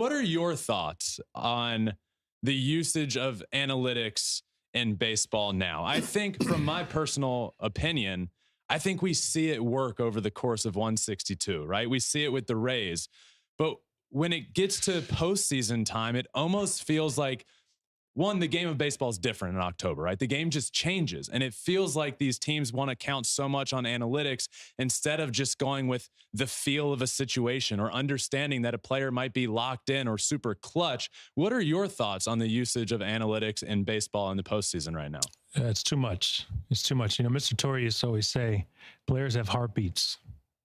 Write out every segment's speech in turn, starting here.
What are your thoughts on the usage of analytics in baseball now? I think, from my personal opinion, I think we see it work over the course of 162, right? We see it with the Rays. But when it gets to postseason time, it almost feels like, one, the game of baseball is different in October, right? The game just changes. And it feels like these teams want to count so much on analytics instead of just going with the feel of a situation or understanding that a player might be locked in or super clutch. What are your thoughts on the usage of analytics in baseball in the postseason right now? It's too much. It's too much. You know, Mr. Torre used to always say, players have heartbeats.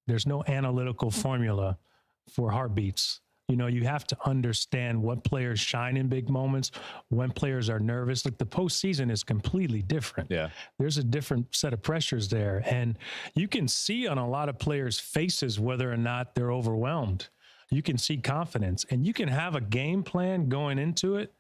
There's no analytical formula for heartbeats. You know, you have to understand what players shine in big moments, when players are nervous. Like, the postseason is completely different. Yeah. There's a different set of pressures there. And you can see on a lot of players' faces whether or not they're overwhelmed. You can see confidence. And you can have a game plan going into it,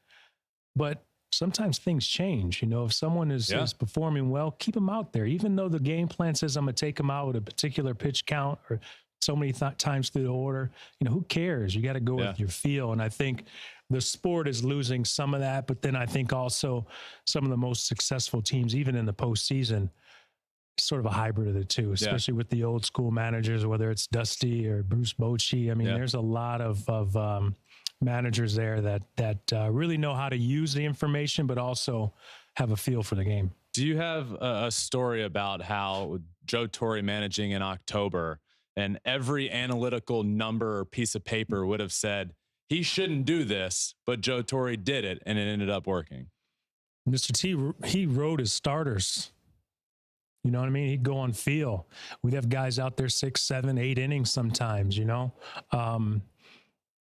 but sometimes things change. You know, if someone is performing well, keep them out there. Even though the game plan says I'm going to take them out with a particular pitch count or so many times through the order, you know, who cares? You got to go with your feel. And I think the sport is losing some of that. But then I think also some of the most successful teams, even in the postseason, sort of a hybrid of the two, especially with the old school managers, whether it's Dusty or Bruce Bochy. I mean, there's a lot of managers there that really know how to use the information, but also have a feel for the game. Do you have a story about how Joe Torre managing in October, and every analytical number or piece of paper would have said he shouldn't do this, but Joe Torre did it, and it ended up working? Mr. T, he wrote his starters. You know what I mean? He'd go on feel. We'd have guys out there 6, 7, 8 innings sometimes, you know.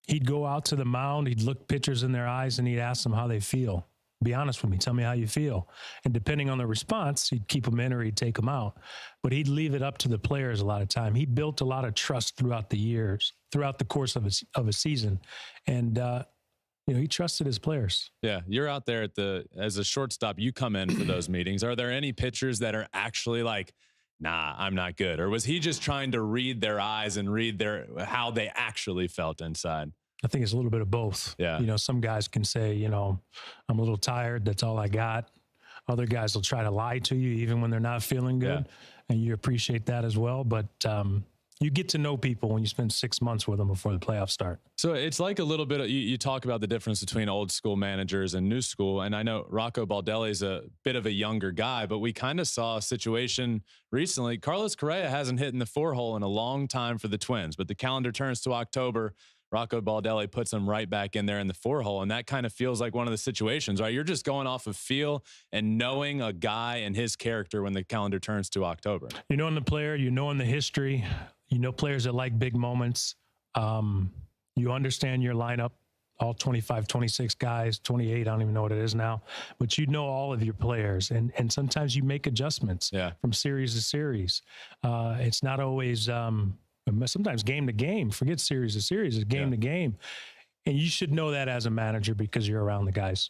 He'd go out to the mound. He'd look pitchers in their eyes, and he'd ask them how they feel. Be honest with me. Tell me how you feel. And depending on the response, he'd keep them in or he'd take them out. But he'd leave it up to the players a lot of time. He built a lot of trust throughout the years, throughout the course of a season. And, you know, he trusted his players. Yeah, you're out there as a shortstop. You come in for those meetings. Are there any pitchers that are actually like, nah, I'm not good? Or was he just trying to read their eyes and read how they actually felt inside? I think it's a little bit of both. Yeah. You know, some guys can say, you know, I'm a little tired. That's all I got. Other guys will try to lie to you even when they're not feeling good. And you appreciate that as well. But you get to know people when you spend 6 months with them before the playoffs start. So it's like a little bit of, you talk about the difference between old school managers and new school. And I know Rocco Baldelli is a bit of a younger guy, but we kind of saw a situation recently. Carlos Correa hasn't hit in the 4-hole in a long time for the Twins, but the calendar turns to October. Rocco Baldelli puts him right back in there in the 4-hole. And that kind of feels like one of the situations, right? You're just going off of feel and knowing a guy and his character when the calendar turns to October. You know, in the player, you know, in the history, you know, players that like big moments. You understand your lineup, all 25, 26 guys, 28, I don't even know what it is now, but you know all of your players. And sometimes you make adjustments from series to series. It's not always, sometimes game to game. Forget series to series, it's game to game. And you should know that as a manager because you're around the guys.